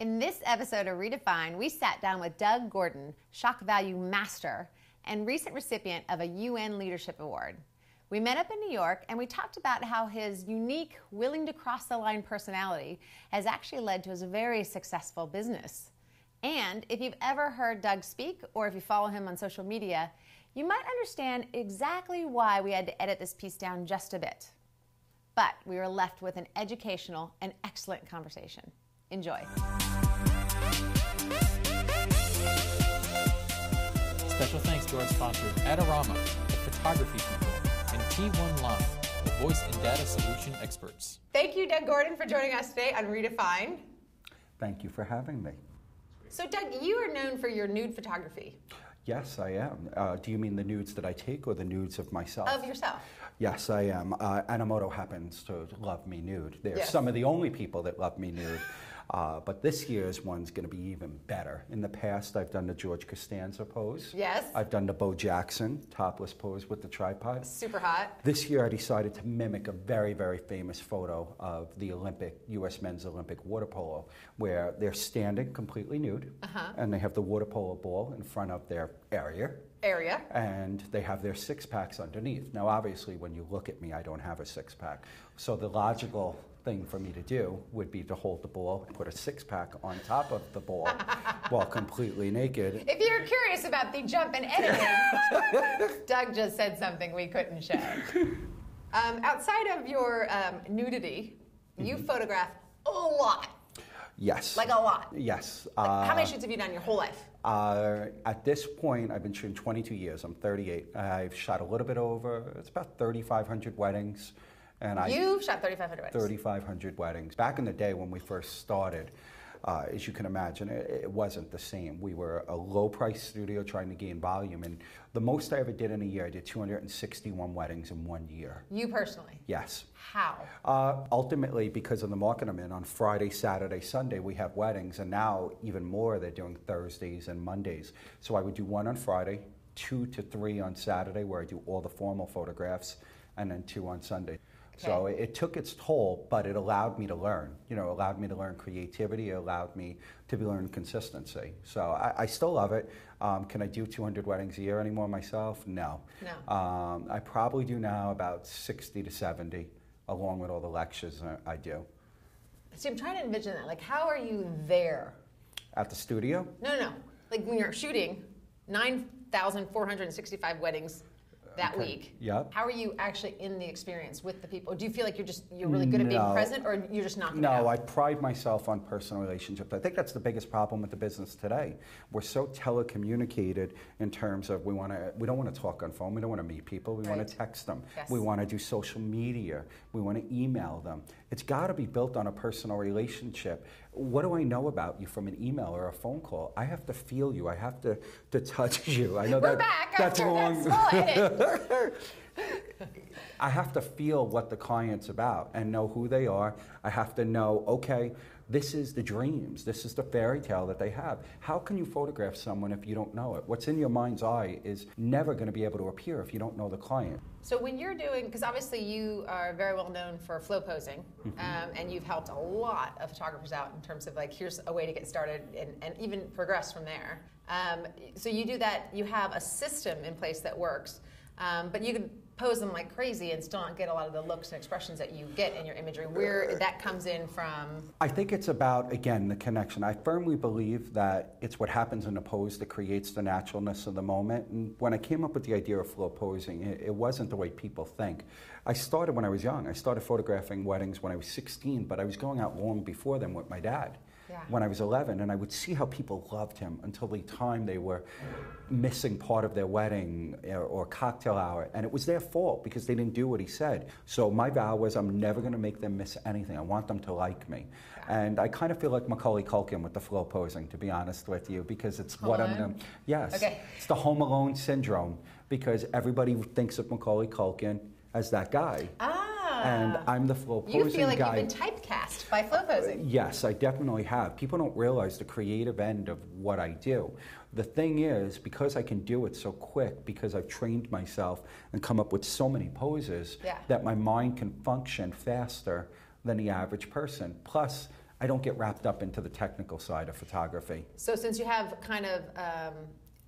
In this episode of reDefine, we sat down with Doug Gordon, shock value master and recent recipient of a UN Leadership Award. We met up in New York and we talked about how his unique, willing to cross the line personality has actually led to his very successful business. And if you've ever heard Doug speak, or if you follow him on social media, you might understand exactly why we had to edit this piece down just a bit. But we were left with an educational and excellent conversation. Enjoy. Special thanks to our sponsors, Adorama, the photography people, and T1 Live, the voice and data solution experts. Thank you, Doug Gordon, for joining us today on reDefine. Thank you for having me. So, Doug, you are known for your nude photography. Yes, I am. Do you mean the nudes that I take or the nudes of myself? Of yourself. Yes, I am. Animoto happens to love me nude. They're Yes. some of the only people that love me nude. But this year's one's going to be even better. In the past, I've done the George Costanza pose. Yes. I've done the Bo Jackson topless pose with the tripod. Super hot. This year, I decided to mimic a very, very famous photo of the U.S. men's Olympic water polo, where they're standing completely nude, and they have the water polo ball in front of their area. And they have their six-packs underneath. Now, obviously, when you look at me, I don't have a six-pack. So the logical thing for me to do would be to hold the ball and put a six-pack on top of the ball while completely naked. If you're curious about the jump in editing, Doug just said something we couldn't show. Outside of your nudity, you photograph a lot. Yes. Like a lot. Yes. How many shoots have you done your whole life? At this point, I've been shooting 22 years. I'm 38. I've shot a little bit over, it's about 3,500 weddings. And You've shot 3,500 weddings. 3,500 weddings. Back in the day when we first started, as you can imagine, it wasn't the same. We were a low-price studio trying to gain volume, and the most I ever did in a year, I did 261 weddings in 1 year. You personally? Yes. How? Ultimately, because of the market I'm in, on Friday, Saturday, Sunday, we have weddings, and now even more, they're doing Thursdays and Mondays. So I would do one on Friday, 2 to 3 on Saturday, where I do all the formal photographs, and then 2 on Sunday. So it took its toll, but it allowed me to learn. You know, it allowed me to learn creativity. It allowed me to learn consistency. So I still love it. Can I do 200 weddings a year anymore myself? No. I probably do now about 60 to 70, along with all the lectures I do. See, I'm trying to envision that. Like, how are you there? At the studio? No. Like, when you're shooting 9,465 weddings that week. Yep. How are you actually in the experience with the people? Do you feel like you're really good at being present, or you're just knocking it out? No, I pride myself on personal relationships. I think that's the biggest problem with the business today. We're so telecommunicated in terms of we don't want to talk on phone. We don't want to meet people. We want to text them. Yes. We want to do social media. We want to email them. It's got to be built on a personal relationship. What do I know about you from an email or a phone call? I have to feel you. I have to touch you. I know We're back that's after wrong. that small edit. I have to feel what the client's about and know who they are. I have to know, okay, this is the dreams. This is the fairy tale that they have. How can you photograph someone if you don't know it? What's in your mind's eye is never going to be able to appear if you don't know the client. So when you're doing, because obviously you are very well known for flow posing, and you've helped a lot of photographers out in terms of like, here's a way to get started and even progress from there. So you do that, you have a system in place that works. But you can pose them like crazy and still not get a lot of the looks and expressions that you get in your imagery. Where that comes in from? I think it's about, again, the connection. I firmly believe that it's what happens in a pose that creates the naturalness of the moment. And when I came up with the idea of flow posing, it wasn't the way people think. I started when I was young. I started photographing weddings when I was 16, but I was going out long before then with my dad. When I was 11, and I would see how people loved him until the time they were missing part of their wedding or cocktail hour, and it was their fault because they didn't do what he said. So my vow was I'm never going to make them miss anything. I want them to like me. And I kind of feel like Macaulay Culkin with the flow posing, to be honest with you, because it's what I'm going to... Yes. Okay. It's the Home Alone syndrome, because everybody thinks of Macaulay Culkin as that guy. And I'm the flow posing guy. You feel like you've been typecast by flow posing. Yes, I definitely have. People don't realize the creative end of what I do. The thing is, because I can do it so quick, because I've trained myself and come up with so many poses, that my mind can function faster than the average person. Plus, I don't get wrapped up into the technical side of photography. So since you have kind of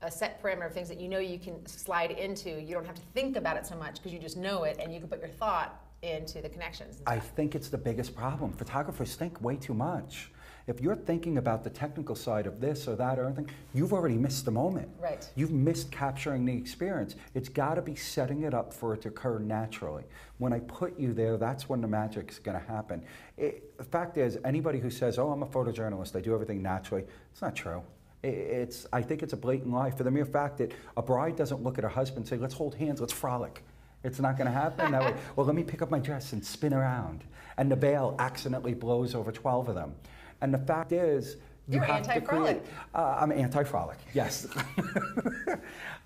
a set parameter of things that you know you can slide into, you don't have to think about it so much because you just know it and you can put your thought into the connections. I think it's the biggest problem. Photographers think way too much. If you're thinking about the technical side of this or that or anything, you've already missed the moment. Right. You've missed capturing the experience. It's got to be setting it up for it to occur naturally. When I put you there, that's when the magic's going to happen. The fact is, anybody who says, oh, I'm a photojournalist, I do everything naturally, it's not true. I think it's a blatant lie for the mere fact that a bride doesn't look at her husband and say, let's hold hands, let's frolic. It's not going to happen that way. Well, let me pick up my dress and spin around. And the veil accidentally blows over 12 of them. And the fact is, you're anti-frolic. I'm anti-frolic, yes.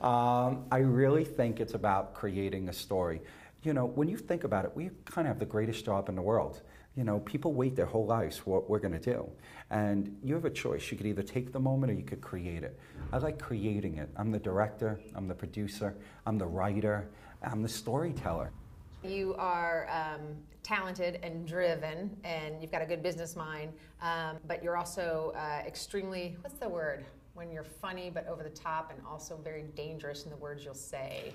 I really think it's about creating a story. You know, when you think about it, we kind of have the greatest job in the world. You know, people wait their whole lives for what we're going to do. And you have a choice. You could either take the moment or you could create it. I like creating it. I'm the director, I'm the producer, I'm the writer, I'm the storyteller. You are talented and driven, and you've got a good business mind, but you're also extremely, what's the word? When you're funny but over the top and also very dangerous in the words you'll say.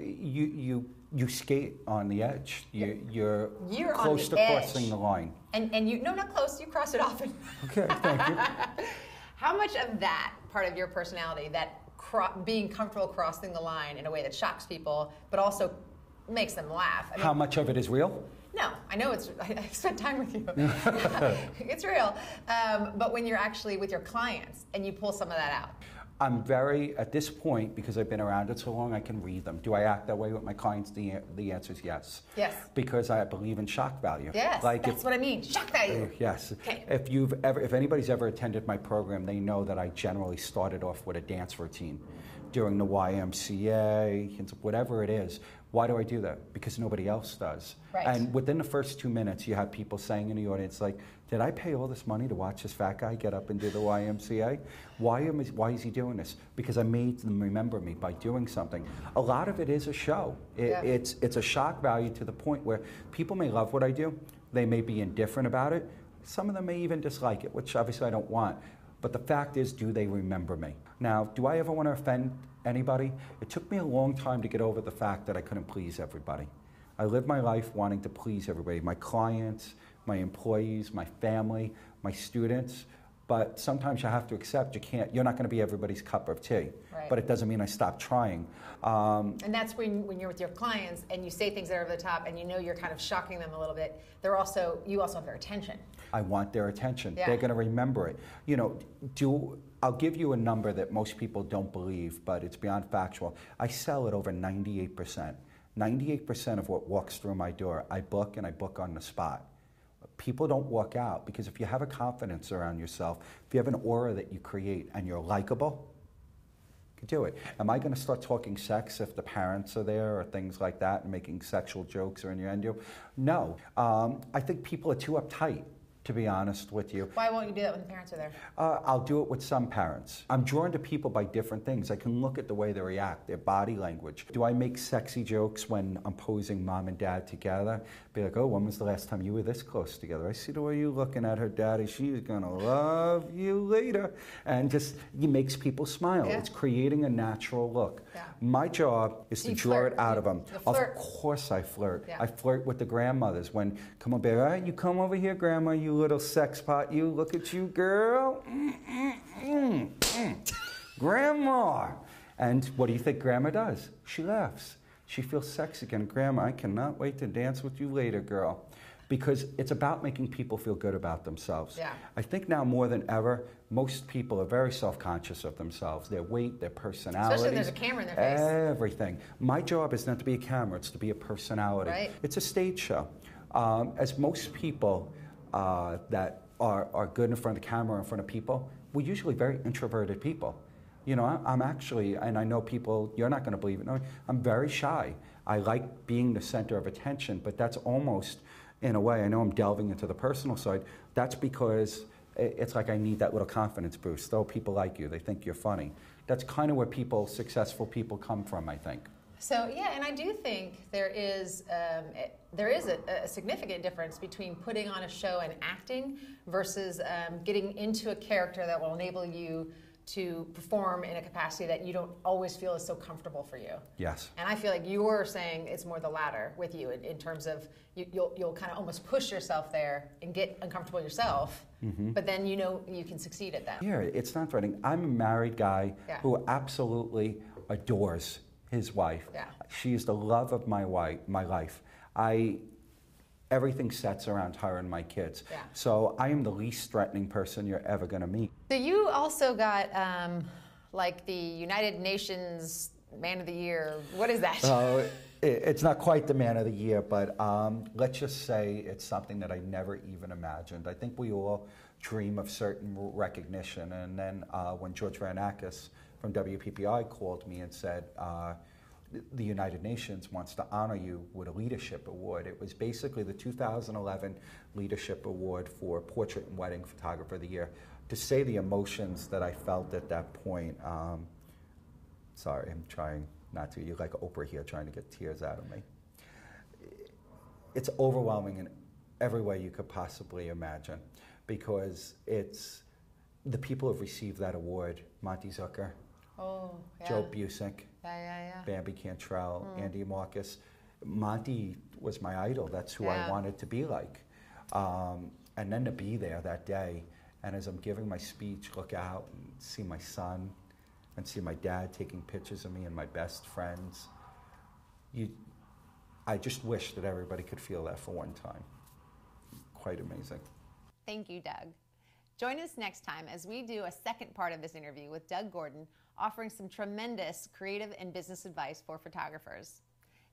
You skate on the edge. You're close to crossing the line. And you, no, not close, you cross it often. Okay, thank you. How much of that part of your personality, that being comfortable crossing the line in a way that shocks people, but also makes them laugh? I mean, how much of it is real? No, I know I spent time with you. It's real. But when you're actually with your clients and you pull some of that out. I'm very, at this point, because I've been around it so long, I can read them. Do I act that way with my clients? The answer is yes. Yes. Because I believe in shock value. Yes, like that's what I mean, shock value. Yes. Okay. If anybody's ever attended my program, they know that I generally started off with a dance routine during the YMCA, whatever it is. Why do I do that? Because nobody else does. Right. And within the first 2 minutes, you have people saying in the audience, like, did I pay all this money to watch this fat guy get up and do the YMCA? Why is he doing this? Because I made them remember me by doing something. A lot of it is a show. It's a shock value to the point where people may love what I do. They may be indifferent about it. Some of them may even dislike it, which obviously I don't want. But the fact is, do they remember me? Now, do I ever want to offend anybody? It took me a long time to get over the fact that I couldn't please everybody. I lived my life wanting to please everybody, my clients, my employees, my family, my students. But sometimes you have to accept you're not going to be everybody's cup of tea. Right. But it doesn't mean I stopped trying. And that's when you're with your clients and you say things that are over the top and you know you're kind of shocking them a little bit. You also have their attention. I want their attention. Yeah. They're going to remember it. You know, I'll give you a number that most people don't believe, but it's beyond factual. I sell at over 98%. 98% of what walks through my door, I book, and I book on the spot. People don't walk out because if you have a confidence around yourself, if you have an aura that you create and you're likable, you can do it. Am I going to start talking sex if the parents are there or things like that and making sexual jokes or innuendo? No. I think people are too uptight, to be honest with you. Why won't you do that when the parents are there? I'll do it with some parents. I'm drawn to people by different things. I can look at the way they react, their body language. Do I make sexy jokes when I'm posing mom and dad together? Be like, oh, when was the last time you were this close together? I see the way you're looking at her, daddy. She's gonna love you later. And just, it makes people smile. Yeah. It's creating a natural look. Yeah. My job is to draw it out of them. Of course I flirt. Yeah. I flirt with the grandmothers. When, come on, baby, all right, you come over here, grandma, you little sex pot, you, look at you, girl. Grandma. And what do you think grandma does? She laughs. She feels sexy again. Grandma, I cannot wait to dance with you later, girl. Because it's about making people feel good about themselves. Yeah. I think now more than ever, most people are very self-conscious of themselves, their weight, their personality. Especially when there's a camera in their face. Everything. My job is not to be a camera, it's to be a personality. Right. It's a stage show. As most people that are good in front of the camera, in front of people, we're usually very introverted people. You know, I'm actually, and I know people, you're not going to believe it, no, I'm very shy. I like being the center of attention, but that's almost, in a way, I know I'm delving into the personal side, that's because it's like I need that little confidence boost. Oh, people like you, they think you're funny. That's kind of where successful people come from, I think. So yeah, and I do think there is a significant difference between putting on a show and acting versus getting into a character that will enable you to perform in a capacity that you don't always feel is so comfortable for you. Yes. And I feel like you're saying it's more the latter with you in terms of you'll kind of almost push yourself there and get uncomfortable yourself, but then you know you can succeed at that. Yeah, it's not threatening. I'm a married guy who absolutely adores his wife. Yeah. She is the love of my life. Everything sets around her and my kids. Yeah. So I am the least threatening person you're ever going to meet. So you also got like the United Nations Man of the Year. What is that? It's not quite the Man of the Year, but let's just say it's something that I never even imagined. I think we all dream of certain recognition, and then when George Varanakis from WPPI called me and said, the United Nations wants to honor you with a leadership award. It was basically the 2011 Leadership Award for Portrait and Wedding Photographer of the Year. To say the emotions that I felt at that point, sorry, I'm trying not to. You're like Oprah here trying to get tears out of me. It's overwhelming in every way you could possibly imagine, because it's the people who have received that award: Monty Zucker, Joe Busick, Bambi Cantrell, Andy Marcus. Monty was my idol. That's who I wanted to be like. And then to be there that day, and as I'm giving my speech, look out and see my son and see my dad taking pictures of me and my best friends. I just wish that everybody could feel that for one time. Quite amazing. Thank you, Doug. Join us next time as we do a second part of this interview with Doug Gordon, offering some tremendous creative and business advice for photographers.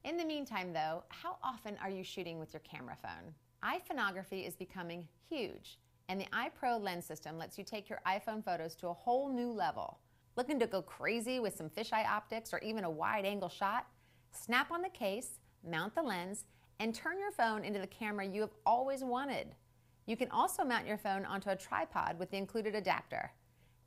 In the meantime, though, how often are you shooting with your camera phone? iPhoneography is becoming huge, and the iPro lens system lets you take your iPhone photos to a whole new level. Looking to go crazy with some fisheye optics or even a wide-angle shot? Snap on the case, mount the lens, and turn your phone into the camera you have always wanted. You can also mount your phone onto a tripod with the included adapter.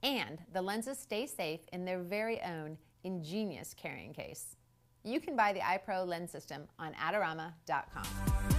And the lenses stay safe in their very own ingenious carrying case. You can buy the iPro lens system on Adorama.com.